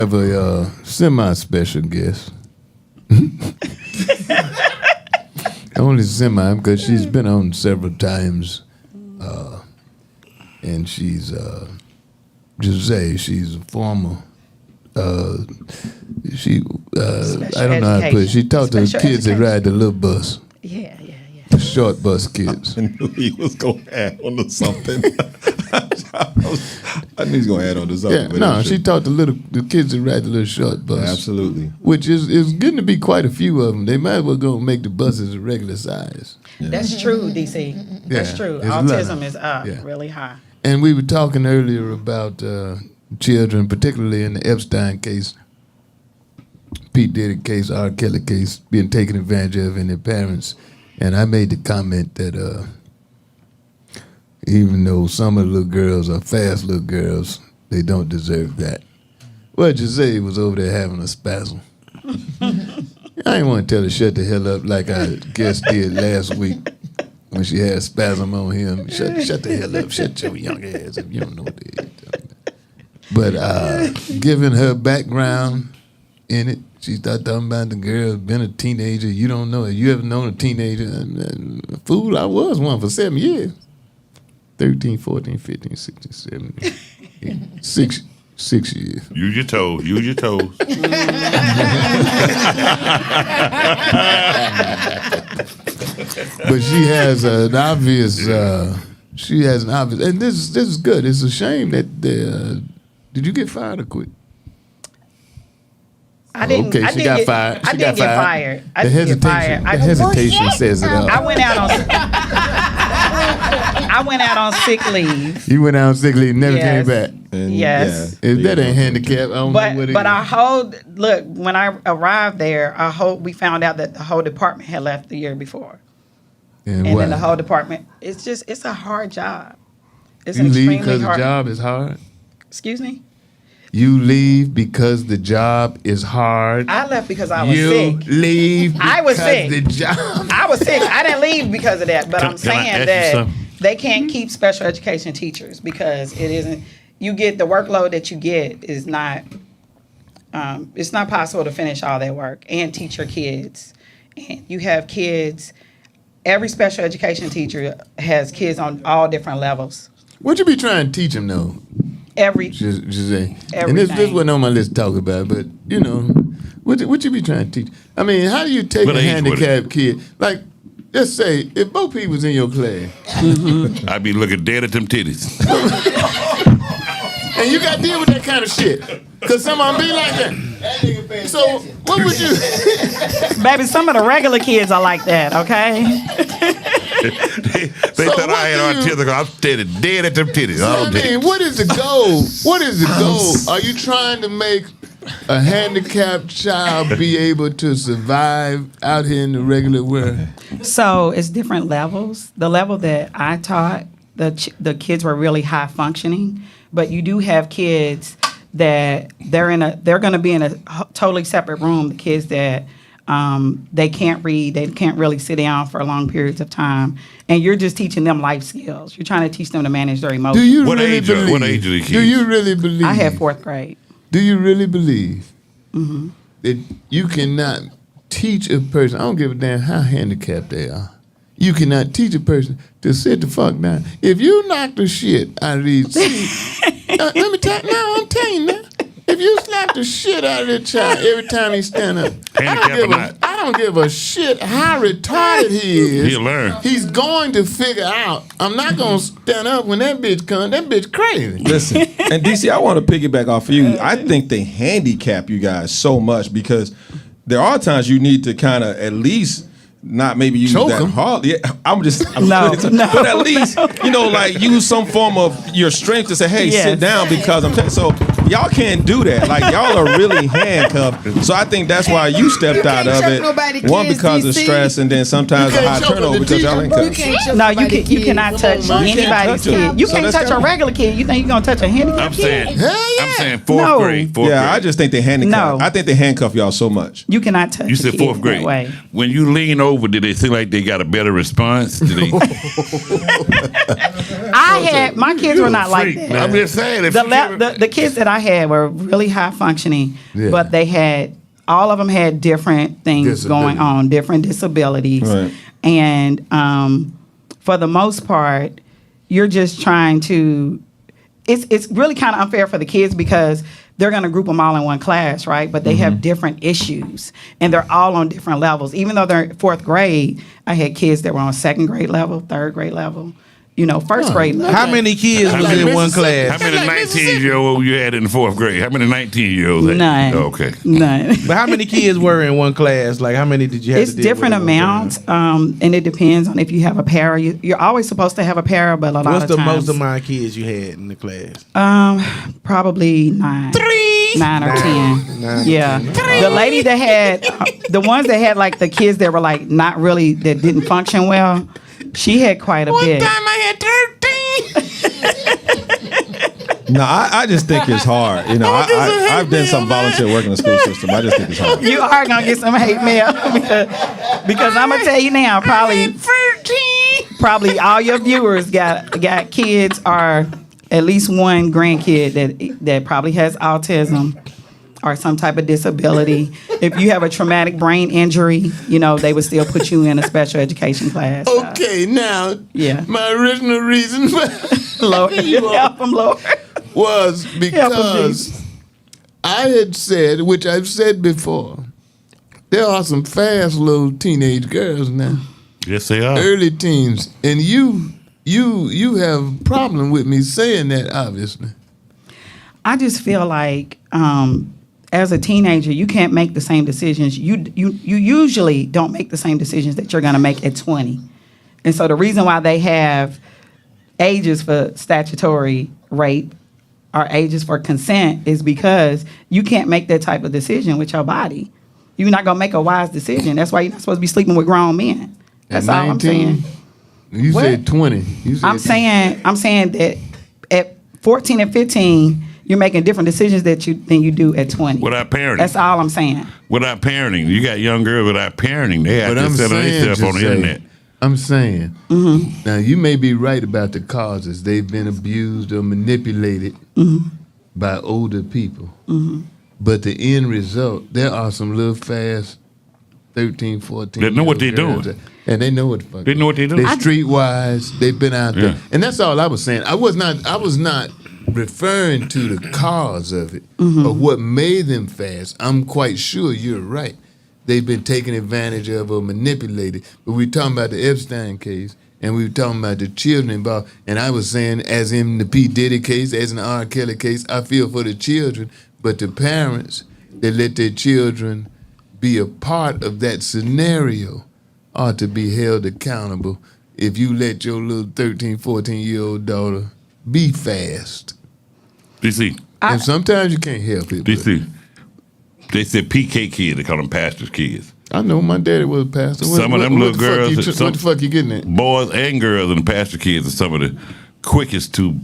have a semi-special guest. Only semi, because she's been on several times. And she's, Jose, she's a former, I don't know how to put it. She taught the kids that ride the little bus. Yeah. The short bus kids. I knew he was going to add on to something. I knew he was going to add on to something. Yeah, no, she taught the kids that ride the little short bus. Absolutely. Which is getting to be quite a few of them. They might as well go and make the buses a regular size. Yeah. That's true, DC. That's true. Autism is up really high. And we were talking earlier about children, particularly in the Epstein case, Pete Diddy case, R. Kelly case, being taken advantage of in their parents. And I made the comment that even though some of the little girls are fast little girls, they don't deserve that. Well, Jose was over there having a spasm. I didn't want to tell her shut the hell up like I guess did last week when she had a spasm on him. Shut the hell up. Shut your young ass up. You don't know what they is. But given her background in it, she started talking about the girl been a teenager. You don't know it. You ever known a teenager? Fool, I was one for 7 years. 13, 14, 15, 16, 17, 6 years. Use your toes. Use your toes. But she has an obvious, and this is good. It's a shame that did you get fired or quit? I didn't. Okay, she got fired. I didn't get fired. The hesitation says it all. I went out on sick leave. You went out on sick leave, never came back. And yes. If that ain't handicap, I don't know what it is. But when I arrived there, we found out that the whole department had left the year before. And then the whole department, it's a hard job. It's you an leave extremely because hard. the job is hard? Excuse me? You leave because the job is hard. I left because I was sick. You leave because I was sick. the job. I was sick. I didn't leave because of that. But I'm saying that they can't keep special education teachers because it isn't. You get the workload that you get is not. It's not possible to finish all that work and teach your kids. And you have kids. Every special education teacher has kids on all different levels. What you be trying to teach them though? Everything. And this wasn't on my list to talk about, but you know, what you be trying to teach? I mean, how do you take a handicapped kid? Like, let's say if Bo Peep was in your class, I'd be looking dead at them titties. And you got to deal with that kind of shit, cause some of them be like that. So what would you? Baby, some of the regular kids are like that. Okay. They thought I had autism. I'm dead at them titties. So, what is the goal? What is the goal? Are you trying to make a handicapped child be able to survive out here in the regular world? So it's different levels. The level that I taught, the kids were really high functioning, but you do have kids that they're going to be in a totally separate room. The kids that they can't read, they can't really sit down for long periods of time, and you're just teaching them life skills. You're trying to teach them to manage their emotions. What age are the kids? Do you really believe? I had 4th grade. Do you really believe that you cannot teach a person? I don't give a damn how handicapped they are. You cannot teach a person to sit the fuck down. If you knock the shit out of these, let me tell you. No, I'm telling you now. If you slap the shit out of that child every time he stand up, I don't give a shit how retarded he is. He'll learn. He's going to figure out. I'm not going to stand up when that bitch comes. That bitch crazy. Listen, and DC, I want to piggyback off of you. I think they handicap you guys so much because there are times you need to kind of at least not maybe use choke that him. hard. Yeah, I'm No, but at least like use some form of your strength to say, hey, sit down because I'm. So y'all can't do that. Like y'all are really handcuffed. So I think that's why you stepped out of it. One because of stress, and then sometimes a high turnover because y'all ain't handcuffed. No, you cannot touch anybody's kid. You can't touch a regular kid. You think you're gonna touch a handicapped kid? I'm saying 4th grade. I just think they handcuff. No. I think they handcuff y'all so much. You cannot touch. You said 4th grade. That way. When you lean over, did they seem like they got a better response? Did they? My kids were not like that. I'm just saying. The kids that I had were really high functioning, Yeah. but all of them had different things going on, different disabilities. Right. And for the most part, you're just trying to, it's really kind of unfair for the kids because they're going to group them all in one class, right? But they have different issues, and they're all on different levels. Even though they're 4th grade, I had kids that were on 2nd grade level, 3rd grade level, 1st grade level. How many kids was in one class? How many 19-year-olds you had in the 4th grade? How many 19-year-olds? None. Oh, okay. None. But how many kids were in one class? Like, how many did you have It's to deal different with at one time? amounts, and it depends on if you have a para. You're always supposed to have a para, but a lot What's of the times, most amount of kids you had in the class? probably 9. 9 or 10. 9 or Yeah. 10. The lady that had, the ones that had like the kids that were like not really, that didn't function well, she had quite a bit. I had 13. No, I just think it's hard. You know, I've done some volunteer work in the school system. I just think it's hard. You are gonna get some hate mail because I'm gonna tell you now, probably all your viewers got kids or at least one grandkid that probably has autism or some type of disability. If you have a traumatic brain injury, they would still put you in a special education class. Okay, now, Yeah. my original reason Lord, help them, Lord. was Help 'em, because Jesus. I had said, which I've said before, there are some fast little teenage girls now, Yes, they are. early teens, and you have a problem with me saying that, obviously. I just feel like as a teenager, you can't make the same decisions. You usually don't make the same decisions that you're going to make at 20. And so the reason why they have ages for statutory rape or ages for consent is because you can't make that type of decision with your body. You're not going to make a wise decision. That's why you're not supposed to be sleeping with grown men. That's all I'm saying. You What? said 20. You said I'm saying that at 14 and 15, you're making different decisions than you do at 20. Without parenting. That's all I'm saying. Without parenting. You got young girls without parenting. They have But to I'm settle saying, themselves on the internet. I'm saying, now you may be right about the causes. They've been abused or manipulated by older people. But the end result, there are some little fast 13, 14. They know what they're girls doing. And they know what the fuck. They know what they're doing. They're streetwise. They've been out there. Yeah. And that's all I was saying. I was not referring to the cause of it or what made them fast. I'm quite sure you're right. They've been taken advantage of or manipulated. But we're talking about the Epstein case, and we were talking about the children involved. And I was saying, as in the P. Diddy case, as in the R. Kelly case, I feel for the children, but the parents that let their children be a part of that scenario ought to be held accountable if you let your little 13, 14-year-old daughter be fast. DC. And sometimes you can't help it. but DC. They said PK kids. They call them pastors' kids. I know my daddy was a pastor. Some of them little girls. What the fuck you getting at? Boys and girls and pastor kids are some of the quickest to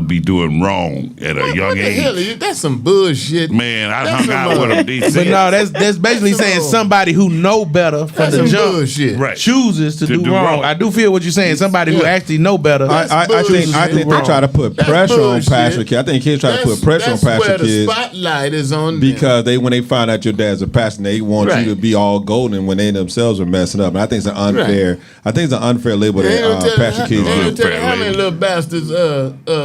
be doing wrong at a young What the hell age. are you? That's some bullshit. Man, I That's hung out some, with them, DC. But no, that's basically saying somebody who know better from That's the some jump bullshit. Right. chooses to do wrong. I do feel what you're saying. Somebody who Yeah. actually know better. I bullshit. think they try to put That's pressure on bullshit. pastor kids. I think kids try to put pressure on That's pastor where the kids spotlight is on them. because when they find out your dad's a pastor, they want Right. you to be all golden when they themselves are messing up. And I think it's an unfair. Right. I think it's an unfair label Ain't no that telling pastor kids ain't no do. telling how many little bastards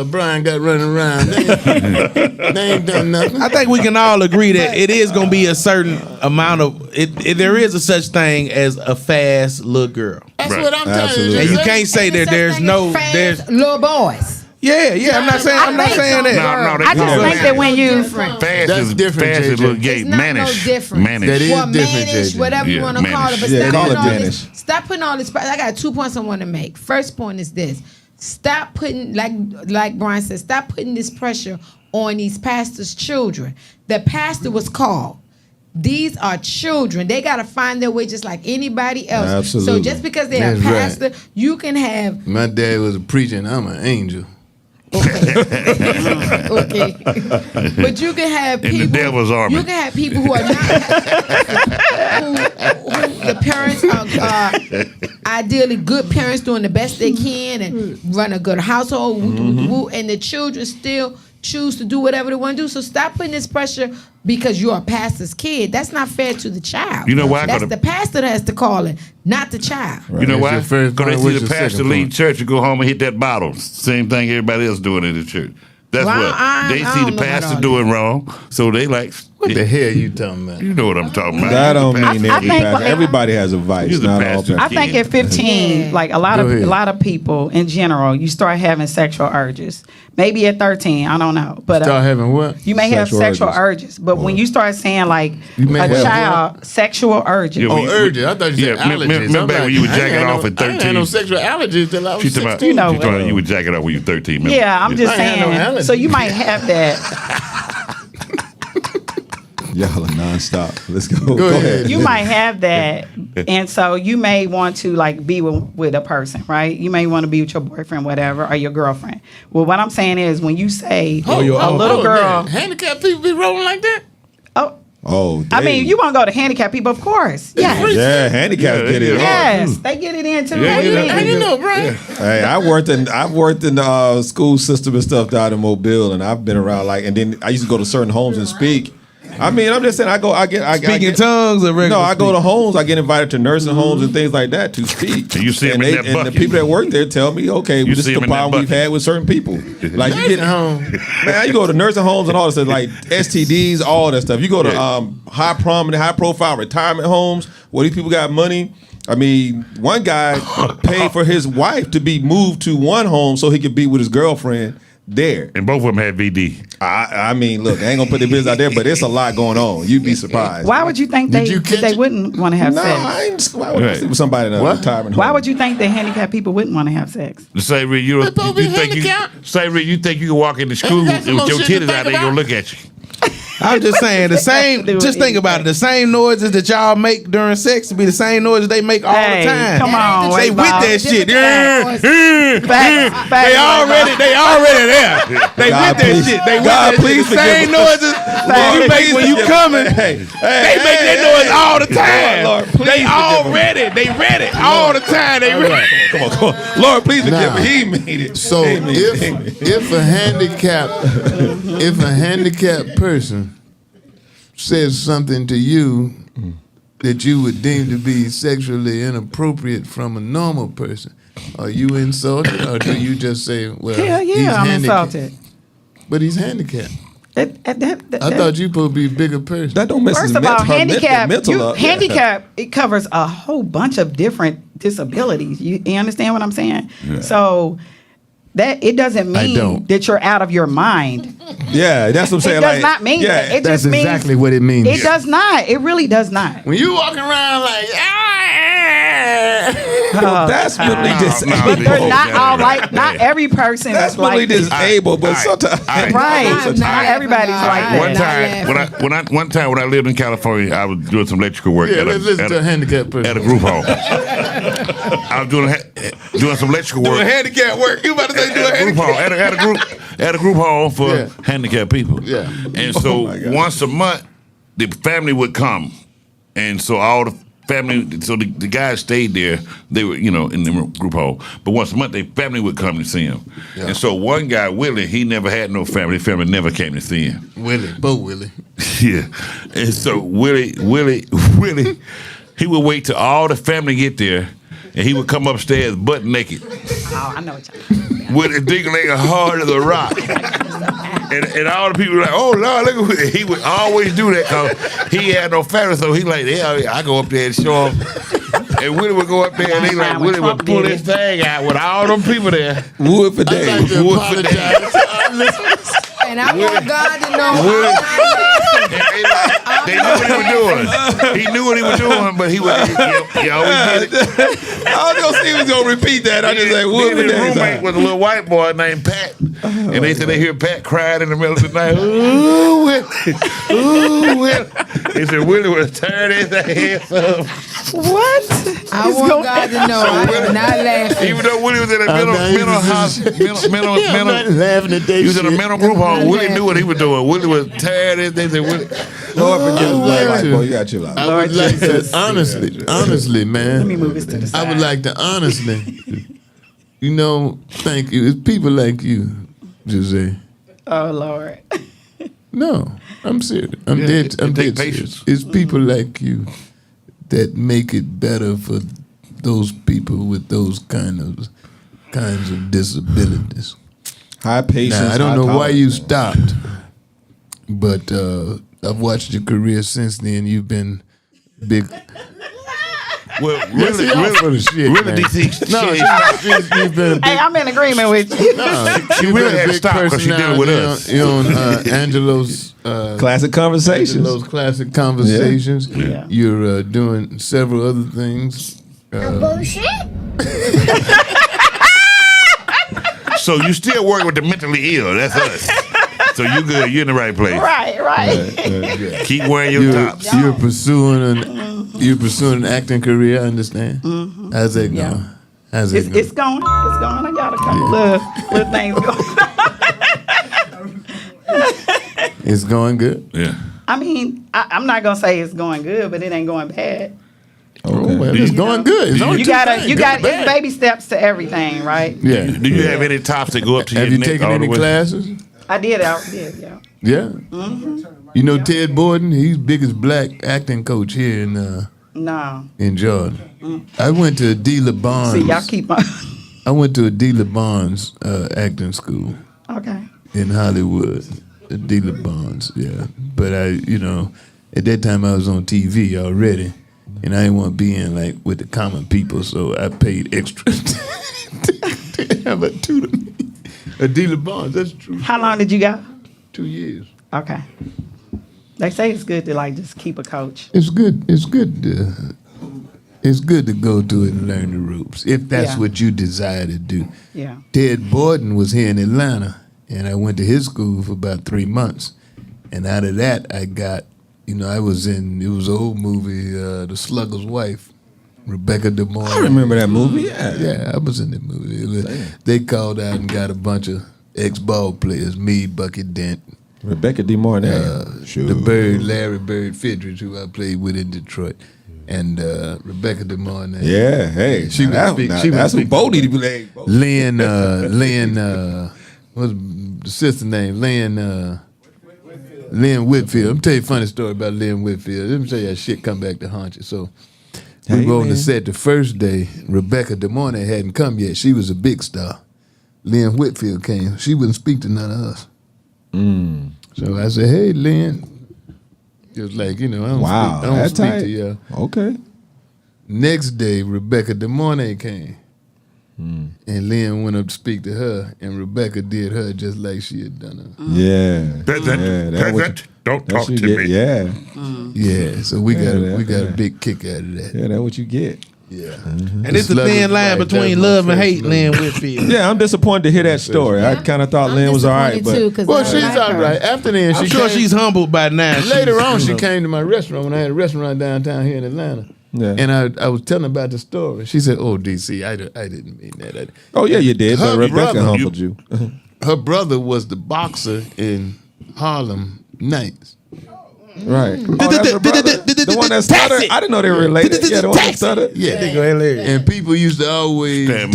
Brian got running around. They ain't done nothing. I think we can all agree that it is going to be a certain amount of it. There is a such thing as a fast little girl, That's Right. what I'm telling Absolutely. you. and you son. can't say that there's no there's little boys. yeah. I'm not saying that. No, I just think that when you Fast That's is different, fast is JJ. little gay. It's not Mannish. no different. Mannish. That is Well, different, mannish, JJ. whatever you Yeah, want to call it, but Yeah, stop call putting it all mannish. this. Stop putting all this. I got 2 points I want to make. First point is this: stop putting like Brian said. Stop putting this pressure on these pastors' children. The pastor was called. These are children. They got to find their way just like anybody else. Absolutely. So just because they're a That's right. pastor, you can have My dad was a preacher and I'm an angel. okay. But you can have In people. the devil's army. You can have people who are not. who the parents are ideally good parents doing the best they can and run a good household, and the children still choose to do whatever they want to do. So stop putting this pressure because you're a pastor's kid. That's not fair to the child. You know why? That's the pastor that has to call it, not the child. Right. You know why? That's your first Because they point. see What's the your pastor second leave point? church and go home and hit that bottle. Same thing everybody else doing in the church. That's Well, what they I see don't the know about pastor all doing wrong, so they like. What the hell you talking about? You know what I'm talking about. That don't mean I every think, pastor. like, Everybody has a vice. He's a Not all pastor. pastors. I think at 15, Yeah. like a Go ahead. lot of people in general, you start having sexual urges. Maybe at 13, I don't know, but Start having what? you may have Sexual sexual urges. urges. But when you start saying like You may a have child sexual urges, Yeah, Oh, urges. I thought you said Yeah, allergies. remember I'm when you were I ain't jacking had off at I ain't had no 13? sexual allergies till I was She's talking 16. You know, she's talking about you were jacking off when you were 13. Remember? yeah, I'm just I ain't had no saying. allergies. So you might have that. Y'all are nonstop. Let's go. Go ahead. You might have that, and so you may want to like be with a person, right? You may want to be with your boyfriend, whatever, or your girlfriend. Well, what I'm saying is when you say a little girl, Man. Handicapped people be rolling like that? oh, Oh, I mean, dang. you want to go to handicapped people, of course, yes. Yeah, handicapped get it. Yes, they get it in too. Yeah, What do you yeah, mean? You know, Brian. Hey, I've worked in the school system and stuff down in Mobile, and I've been around and then I used to go to certain homes and speak. I mean, I'm just saying, I Speaking tongues or regular No, I go to speak? homes. I get invited to nursing homes and things like that to speak. And you see 'em in that and the bucket. people that work there tell me, okay, You this is see the 'em in that problem we've bucket. had with certain people. Like you get home. man, you go to nursing homes and all this stuff, like STDs, all that stuff. You go to high profile retirement homes where these people got money. I mean, one guy paid for his wife to be moved to one home so he could be with his girlfriend there. And both of them had VD. I mean, look, I ain't gonna put the business out there, but it's a lot going on. You'd be surprised. Why would you think Did you catch they it? wouldn't want to have No, sex? I ain't. Why would I Right. sleep with somebody in a What? retirement home? Why would you think that handicapped people wouldn't want to have sex? The same reason you supposed to be think handicapped. you think you can walk into school got with some more your shit to titties think out, they gonna about. look at you. I'm just saying the same. Do Just it think about it. The same noises that y'all make during sex be the same noises they make all Hey, the time. come on, They Weightball. with that shit. Facts, They already there. They God, with that please. shit. They with God, that please shit. The same forgive us. noises that you make when you coming. Hey, They make that noise all the time. Lord, please They all forgive 'em. ready. They ready all the time. They ready. Come on. Lord, please forgive Nah. me. He made it. So He made it. if a handicapped person says something to you that you would deem to be sexually inappropriate from a normal person, are you insulted or do you just say, well, Hell he's yeah, I'm handicapped? insulted. But he's handicapped. I That- thought you supposed to be a bigger person. That don't mess First his of all, her handicap, mental up. handicap, it covers a whole bunch of different disabilities. You understand what I'm saying? So that it doesn't I mean don't. that you're out of your mind. Yeah, that's what I'm saying. It does like, not mean yeah, that. It That's just means exactly what it means. It does not. It really does not. When you walking around like, that's mentally disabled. But they're not all like. Not every person That's is like mentally this. disabled, but All right. sometimes. All right. Right. Not everybody's like that. One time when I lived in California, I was doing some electrical work yeah, at, let's listen to a a, handicapped person. at a group home. I was doing some electrical work. Doing handicap work. You about to say doing At a group handicap? home, at a group home for Yeah. handicapped people. Yeah. And so once a month, the family would come, and so all the family, so the guys stayed there. They were, in the group home. But once a month, their family would come to see him. Yeah. And so one guy, Willie, he never had no family. His family never came to see him. Willie, Willie. Yeah. And so Willie, he would wait till all the family get there, and he would come upstairs butt naked Oh, I know what y'all. with his dick leg hard as a rock. And all the people were like, oh, Lord, look at he would always do that because he had no family, so he like, yeah, I go up there and show him. And Willie would go up there and he like, Willie would pull his thing out with all them people there. Wood for I'd days. like to Wood for apologize to our listeners. And I want God to know. They knew what he was doing. He knew what he was doing, but he always did it. I was gonna see if he was gonna repeat that. I just like wood for His days. roommate was a little white boy named Pat. And they said they hear Pat crying in the middle of the night. Ooh, Willie. Ooh, Willie. They said Willie was tearing his ass up. What? I want God to know. I am not laughing. Even though Willie was in a I'm not mental even- hospital, I'm not laughing at that he was in a shit. mental group home. Willie knew what he was doing. Willie was tearing his. They said Willie. Lord forgive me. like White to- boy, you got chill out. I would like to honestly, man. Let me move this to the side. I would like to honestly, thank you. It's people like you, Jose, Oh Lord. No, I'm serious. I'm dead serious. It's people like you that make it better for those people with those kinds of disabilities. High patience. Now, I don't know why you stopped, but I've watched your career since then. You've been big. Well, really, DC. No, you've been a big. Hey, I'm in agreement with you. No, She really had to stop because she did it with us. You're on Angelo's classic conversations. Angelo's classic conversations. Yeah. You're doing several other things. Bullshit. So you still working with the mentally ill. That's us. So you good. You're in the right place. Right. Keep wearing your tops. You're pursuing an acting career. I understand. Mm-hmm. How's that going? Yeah. How's it going? It's going. I got a couple little things going. It's going good. Yeah. I mean, I'm not gonna say it's going good, but it ain't going bad. Oh, well, it's going good. It's only You two gotta, things. you got Good and it's bad. baby steps to everything, right? Yeah. Do you have any tops that go up to Have your you neck taken all the any way? classes? I did. Yeah. Yeah. You know Ted Borden? He's biggest black acting coach here No. in Jordan. I went to Adela Bonds. See, y'all keep on. I went to Adela Bonds acting school Okay. in Hollywood. Adela Bonds, yeah. But at that time I was on TV already, and I didn't want to be in like with the common people, so I paid extra to have a tutor. Adela Bonds, that's true. How long did you go? 2 years. Okay. They say it's good to like just keep a coach. It's good. It's good to go to it and learn the ropes if that's Yeah. what you desire to do. Yeah. Ted Borden was here in Atlanta, and I went to his school for about 3 months. And out of that, I got, it was an old movie, The Slugger's Wife, Rebecca De Mornay. I remember that movie. Yeah. Yeah, I was in that movie. They called out and got a bunch of ex-ball players, me, Bucky Dent, Rebecca De Mornay. Larry Bird Fidrich, who I played with in Detroit, and Rebecca De Mornay. Yeah. Hey, She would speak- she would that's who speak- Bodie to be like. Lynn, what's the sister name? Lynn Whitfield. I'm tell you a funny story about Lynn Whitfield. Let me tell you that shit come back to haunt you. So we were on the set the first day. Rebecca De Mornay hadn't come yet. She was a big star. Lynn Whitfield came. She wouldn't speak to none of us. So I said, "Hey, Lynn." It was like, I don't speak to you. Okay. Next day, Rebecca De Mornay came. And Lynn went up to speak to her, and Rebecca did her just like she had done her. Yeah. Present. Don't talk to me. Yeah. Yeah, so we got Yeah. a big kick out of that. Yeah, that's what you get. Yeah. And it's a thin line between love and hate, Lynn Whitfield. Yeah, I'm disappointed to hear that story. I kind of thought Lynn was all right, but Well, she's all right. After then, I'm sure she's humbled by now. Later on, she came to my restaurant when I had a restaurant downtown here in Atlanta. Yeah. And I was telling her about the story. She said, "Oh, DC, I didn't mean that." oh yeah, you did. But Her Rebecca brother- humbled you. Her brother was the boxer in Harlem Nights. Right. Oh, that's her brother. The one that stuttered. I didn't know they were related. Yeah, the one that stuttered. Yeah, They go hilarious. and people used to always, Don't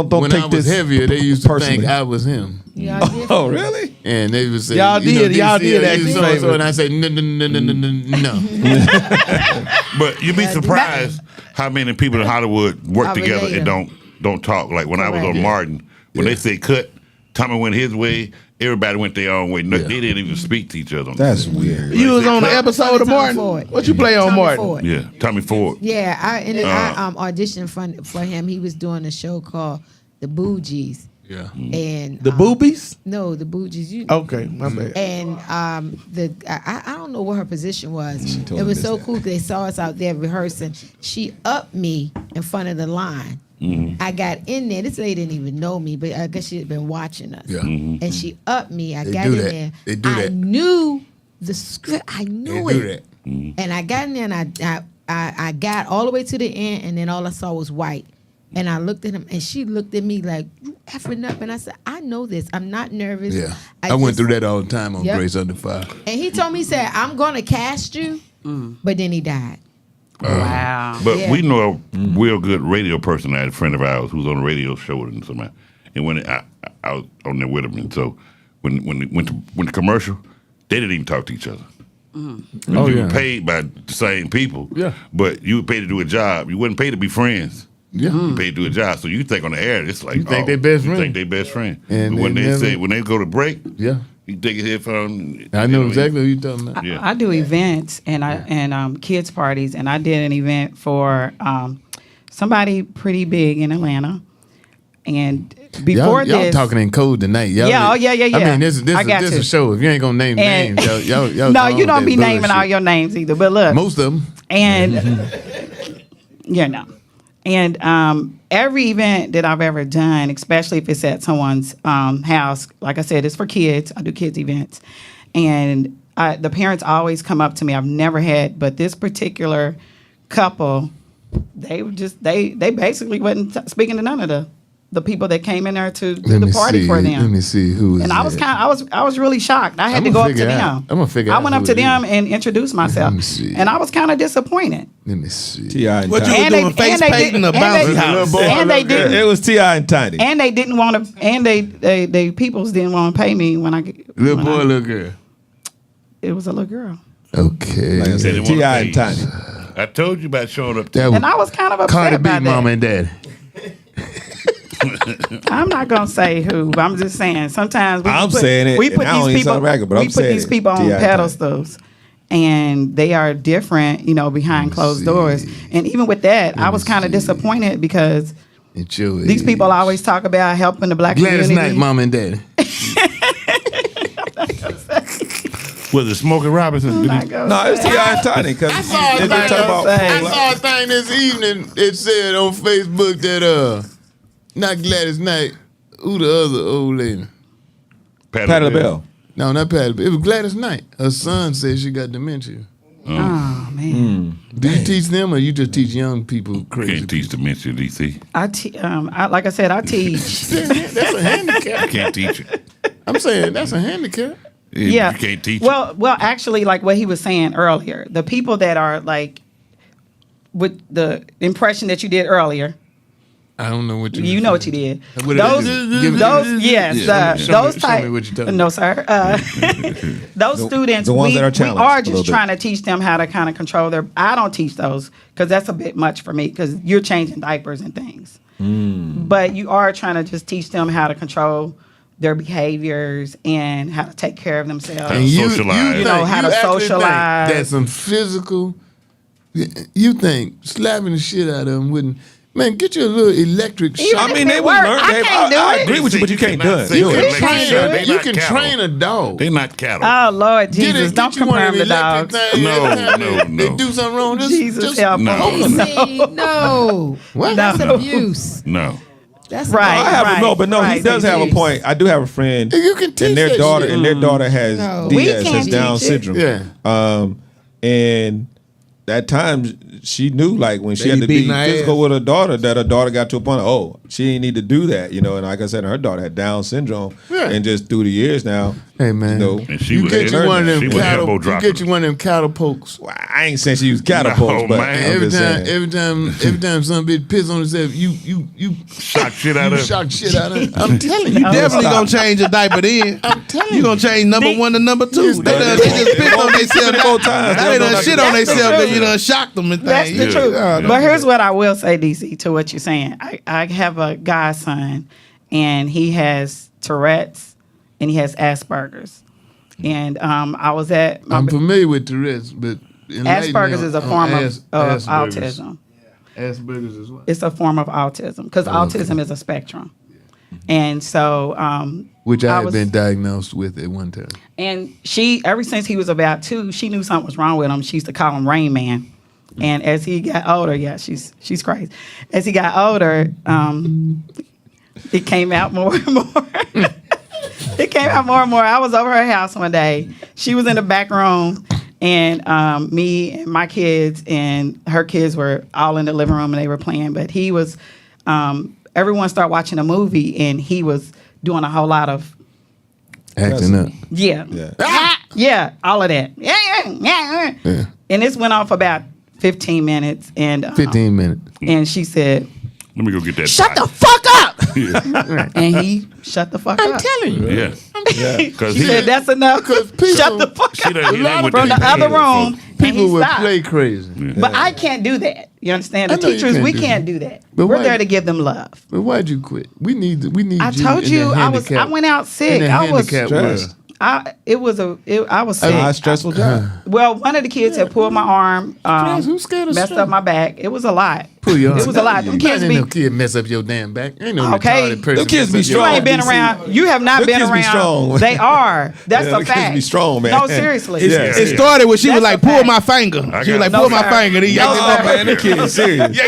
when take I was this heavier, they used to personally. think I was him. Oh really? And they would say, Y'all did DC, actually so-and-so, favor. and I say, no. But you'd be surprised how many people in Hollywood work I together relate and don't talk. Like when I was Correct. on Martin, when they say cut, Tommy went his way, everybody went their own way. No, They didn't even speak to each other. That's weird. You was on the episode of Tommy Martin. Ford. What you play on Tommy Martin? Ford. Yeah, Tommy Ford. Yeah, I auditioned for him. He was doing a show called The Boogies. Yeah. And The boobies? No, The Boogies. Okay, my bad. And I don't know what her position was. told It was me so this. cool 'cause they saw us out there rehearsing. She upped me in front of the line. I got in there. This lady didn't even know me, but I guess she had been watching us. Yeah. And she upped me. I They got do in that. there. They do I that. knew the script. I They knew do it. that. And I got in there and I got all the way to the end, and then all I saw was white. And I looked at him, and she looked at me like, "You effing up." And I said, "I know this. I'm not nervous." Yeah. I went just- through that all the time on Yep. Grace Under Fire. And he told me, he said, "I'm going to cast you," but then he died. Wow. But Yeah. we know a real good radio personality, a friend of ours who's on a radio show and something. And when I was on there with him, and so when they went to commercial, they didn't even talk to each other. You were paid by the same people. Yeah. But you were paid to do a job. You wasn't paid to be friends. Yeah. You paid to do a job. So you think on the air, it's like, You think they best friend. You think they best friend. And But when they they never- say, when they go to break, Yeah. you take his headphone. I know exactly what you're talking about. Yeah. I do events and kids parties, and I did an event for somebody pretty big in Atlanta. And before y'all this, talking in code tonight. Y'all, Yeah, yeah. I mean, this I got is to. a show. If you ain't gonna name And- names, y'all no, on you don't that be naming all bullshit. your names either. But look, Most of them. and and every event that I've ever done, especially if it's at someone's house, like I said, it's for kids. I do kids events, and the parents always come up to me. I've never had, but this particular couple, they were just they basically wasn't speaking to none of the people that came in there to do the party for them. Let me see who. And I was really shocked. I had to go up to them. I'm gonna figure out. I went up who to it them is. and introduced myself, me see. and I was kind of disappointed. Let me see. T.I. and What you Tiny. was doing? Face painting a bouncy house. And they didn't. It was T.I. and Tiny. And they didn't want to. And they peoples didn't want to pay me when I. Little when boy, I- little girl. It was a little girl, Okay. Like I They said, didn't wanna T.I. pay and Tiny. I told you about showing up. That and I was kind of upset Cardi B, about that. mama and daddy. I'm not gonna say who, but I'm just saying. Sometimes I'm saying it, We and put I don't these even sound people. ragged, but we I'm put saying these it. people on T.I. and pedestals, and they are different, behind closed doors. And even with that, I was kind of disappointed because It's your these age. people always talk about helping the black Gladys community. Knight, mama and daddy. Was it Smokey Robinson? Did he- No, it was T.I. and Tiny. Because I saw a thing this evening. It said on Facebook that not Gladys Knight. Who the other old lady? Patti LaBelle. No, not Patty. It was Gladys Knight. Her son said she got dementia. Oh man, Do you teach them or you just teach young people You crazy? can't teach dementia, DC. like I said, I teach. That's a handicap. You can't teach it. I'm saying that's a handicap. Yeah. You can't teach it. Well, actually, like what he was saying earlier, the people that are like with the impression that you did earlier, I don't know what you know what you did. What did I Those, do? Give me- those Show type. me what you're talking No, sir. Those students, the ones we that are challenged are a just little bit. trying to teach them how to kind of control their. I don't teach those because that's a bit much for me because you're changing diapers and things. But you are trying to just teach them how to control their behaviors and how to take care of themselves. And Socialize. You know, how to actually think socialize. That some physical. You think slapping the shit out of them wouldn't? Man, get you a little electric Even shock. I mean, if they it would work, learn. I can't do I it. agree with you, but you can't do it. You Do can it. train them. You can train a dog. They not cattle. Oh Lord Get Jesus! it, Don't get you one compare of them to them electric dogs. things. No, Every time no, They no. do something wrong. Jesus help No. them. See, no. What? That's No. abuse. No. That's Right. I have right, no, but no, he right. does have a Abuse. point. I do have a friend, You can teach and their that daughter, shit. and their daughter has No. We DS, can't has Down teach it. syndrome. Yeah. And at times she knew, like when she They had to be beating her physical ass. with her daughter, that her daughter got to a point of, oh, she ain't need to do that, And like I said, her daughter had Down syndrome, Yeah. and just through the years now, Hey man, And she you was get you one of them she was cattle. elbow You dropping. get you one of them cattle pokes. well, I ain't saying she used catapults, No, but man. I'm Every just time, saying. every time some bitch piss on herself, you Shock shit out of shock shit out of. I'm telling you. Definitely gonna change a diaper then. I'm telling You gonna change number They- 1 to number 2. Yes, They just pissed on themselves. Four times. Now they done shit on That's the themselves truth. because you done shocked them and That's things. the truth. Yeah. But here's what I will say, DC, to what you're saying. I have a godson, and he has Tourette's, and he has Asperger's. And I was at I'm familiar with Tourette's, but enlighten Asperger's me is a on form of Asperger's. autism. Asperger's is what? It's a form of autism because autism is a spectrum. And so, Which I had was- been diagnosed with at one time. and she, ever since he was about 2, she knew something was wrong with him. She used to call him Rain Man. And as he got older, yeah, she's crazy. As he got older, it came out more and more. It came out more and more. I was over her house one day. She was in the back room, and me and my kids and her kids were all in the living room, and they were playing. But he was, everyone started watching a movie, and he was doing a whole lot of, Acting up. yeah, all of that. Yeah. And this went on for about 15 minutes, and 15 minutes. and she said, Let me go get that. "Shut the fuck up!" And he shut the fuck up. Telling you. Yeah. She said that's enough. Shut the fuck up. From the other room. People would play crazy. Yeah. But I can't do that. You understand? The teachers, we can't do that. We're there to give them love. But why'd you quit? We need I told you I went out sick. I was stressed. I was sick. A stressful job. Well, one of the kids had pulled my arm, messed up my back. It was a lot. It was a lot. Them kids no kid mess up your damn back. Ain't no retarded person. Them kids be strong. You ain't been around. You have not been around. Strong. They are. That's a fact. Kids be strong, man. No, seriously. It started when she was like, pull my finger. She was like, pull my finger. Then man, the kid is serious.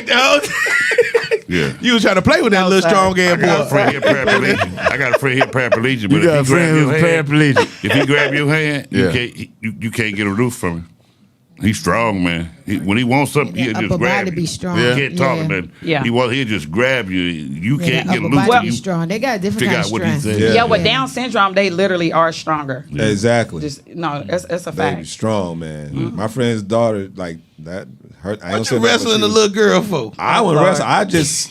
Yeah. You was trying to play with that little strong ass boy. I got a friend here paraplegic. But you got a friend who's paraplegic. If he grab your hand, you can't get a roof from him. He's strong, man. When he wants something, he'll just grab you. Be strong. You can't talk nothing. Yeah. He'll just grab you. You can't get loose. Body be strong. They got different kind of strength. With Down syndrome, they literally are stronger. Yeah. Exactly. That's a fact. They be strong, man. Mm-hmm. My friend's daughter, like that. What you wrestling a little girl for? I wouldn't wrestle.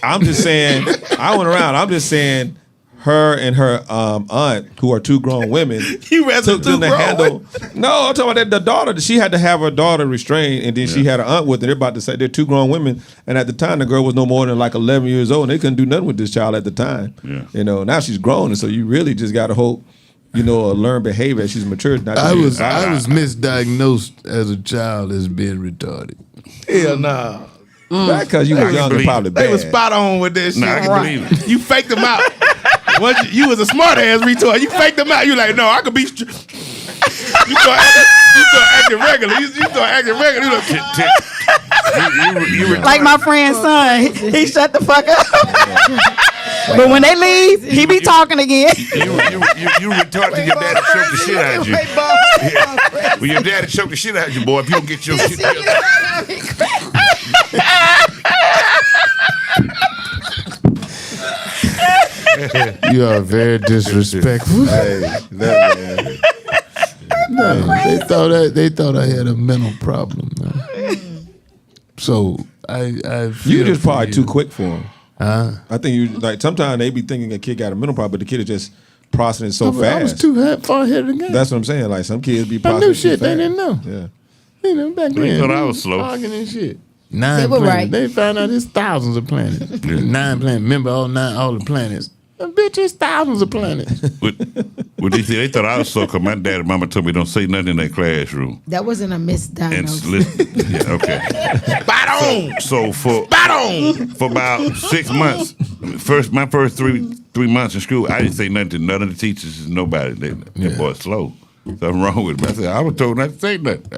I'm just saying. I went around. I'm just saying. Her and her aunt, who are two grown women, you wrestled two grown handle. No, I'm talking about the daughter. She had to have her daughter restrained, and then she had her aunt with her. They're about to say they're two grown women, and at the time the girl was no more than like 11 years old, and they couldn't do nothing with this child at the time. Yeah. Now she's grown, and so you really just got to hope, learn behavior as she's matured. I was misdiagnosed as a child as being retarded. Hell nah. Because you was young and probably bad. They was spot on with this shit. I can believe it. You faked them out. You was a smart ass retard. You faked them out. You like, no, I could be. You start acting regular. You start acting regular. Like my friend's son, he shut the fuck up. But when they leave, he be talking again. You retarded till your daddy choked the shit out of you. When your daddy choked the shit out of you, boy, if you don't get your shit together. You are very disrespectful. No, they thought I had a mental problem. Man. So I you just probably too quick for them. Huh? I think you like sometimes they be thinking a kid got a mental problem, but the kid is just processing so fast. I was too far ahead of the game. That's what I'm saying. Like some kids be I processing knew shit fast. They didn't know. Yeah. Back then. They thought I was slow. Arguing and shit. They 9 were planets. right. They found out there's thousands of planets. 9 planets. Remember all the planets. Bitch, there's thousands of planets. They thought I was so because my dad and mama told me don't say nothing in that classroom. That wasn't a misdiagnosis. Okay. Spot on. So for about 6 months, my first three months in school, I didn't say nothing to none of the teachers, nobody. That boy slow. Something wrong with me. I said, I was told not to say nothing.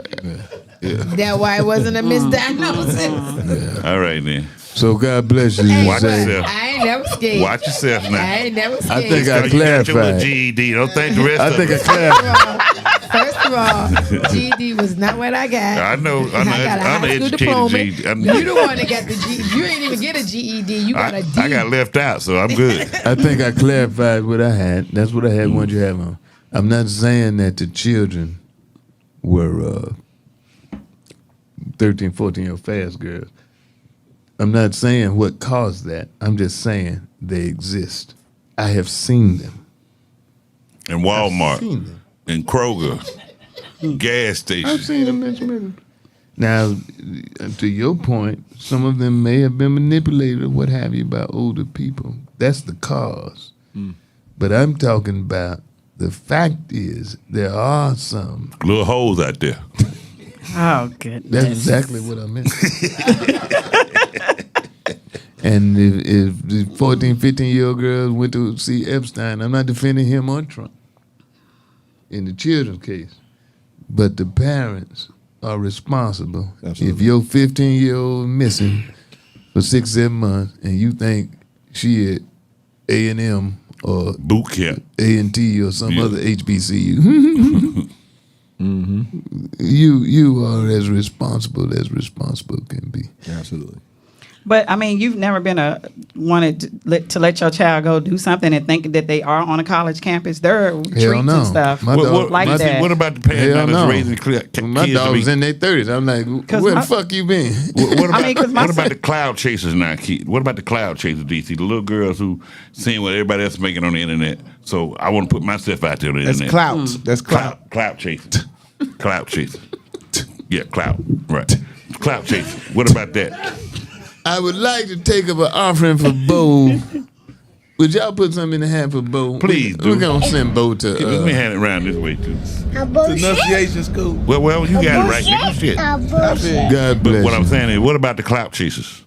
That's why it wasn't a misdiagnosis. All right then. So God bless you. Watch yourself. I ain't never scared. Watch yourself now. I ain't never scared. I think I You got your little clarified. GED. Don't think the rest I of think I it. clarified. First of all, GED was not what I got. I know. I got a high school uneducated diploma. GED. You the one that got the GED. You ain't even get a GED. You got a D. I got left out, so I'm good. I think I clarified what I had. That's what I had. What you have on. I'm not saying that the children were 13, 14-year-old fast girls. I'm not saying what caused that. I'm just saying they exist. I have seen them. In Walmart, Seen them. in Kroger, gas I've stations. seen them, Mr. Miller. Now, to your point, some of them may have been manipulated or what have you by older people. That's the cause. But I'm talking about the fact is there are some. Little holes out there. Oh, goodness. That's exactly what I meant. And if the 14, 15-year-old girls went to see Epstein, I'm not defending him or Trump in the children's case. But the parents are responsible. Absolutely. If your 15-year-old missing for 6-7 months and you think she at A&M or Boot camp. A&T or some other HBCU, you are as responsible can be. Absolutely. But I mean, you've never been wanted to let your child go do something and think that they are on a college campus. There are treats and stuff like that. What about the parents that's raising kids? My dog was in their 30s. I'm like, where the fuck you been? What about the cloud chasers now, kid? What about the cloud chasers, DC? The little girls who seeing what everybody else is making on the internet. So I want to put myself out there on the internet. Clout. That's clout. Clout chasers. Clout chasers. Yeah, clout. Right. Clout chasers. What about that? I would like to take up an offering for Bo. Would y'all put something in the hat for Bo? Please do. We're going to send Bo to... Let me hand it around this way, too. Pronunciation school. Well, you got it right. Nigga. Shit. God bless But what I'm you. saying is, what about the clout chasers?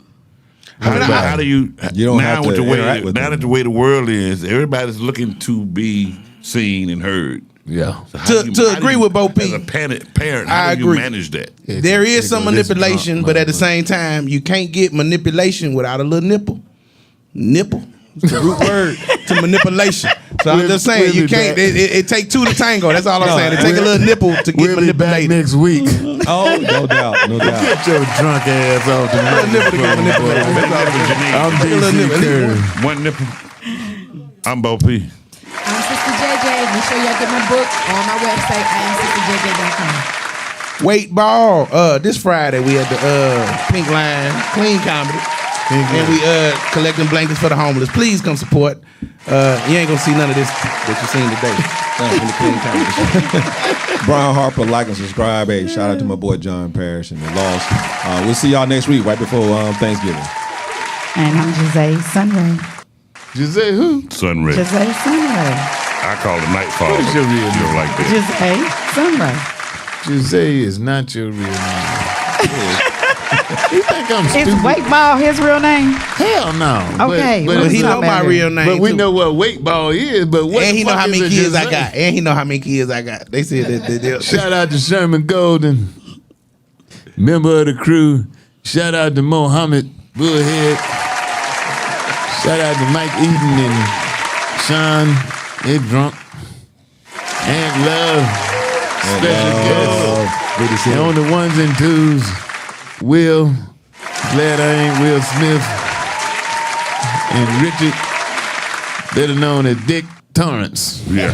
How do you... You don't have to interact with now them. that the way the world is, everybody's looking to be seen and heard. Yeah. So how To agree with Bo P, as a parent, how I do you agree. manage that? There is some manipulation, but at the same time, you can't get manipulation without a little nipple. Nipple. It's the root word to manipulation. So I'm just saying, you can't. It take two to tango. That's all I'm saying. It take a little nipple to get We'll be back manipulated. next week. Oh, no doubt, no doubt. Get your drunk ass off the A little nipple to get manipulated. That's all I'm saying. I'm Take a little DC nipple. Curry. One nipple. I'm Bo P. I'm Sister JJ. Make sure y'all get my book on my website. IamSisterJJ.com. Weightball. This Friday we at the Pink Line Clean Comedy. And we collecting blankets for the homeless. Please come support. You ain't gonna see none of this that you seen today in the Clean Comedy show. Brian Harper, like and subscribe. Hey, shout out to my boy John Parrish and the Lost. We'll see y'all next week, right before Thanksgiving. And I'm Jose Sunray. Jose who? Sunray. Jose Sunray. I call it Nightfall. What is your real You don't name? like that. Jose Sunray. Jose is not your real name. You think I'm Is stupid? Weightball his real name? Hell no. Okay, But well, But he know my real name. But we too. know what Weightball is. But what And the he know fuck how many is a kids I Jose? got. And he know how many kids I got. They said that they Shout out to Sherman Golden, member of the crew. Shout out to Mohammed Bullhead. Shout out to Mike Eden and Sean. They drunk. Aunt Love. Special guest. Good to see And you. on the ones and twos, Will. Glad I ain't Will Smith. And Richard, better known as Dick Torrence. Yeah.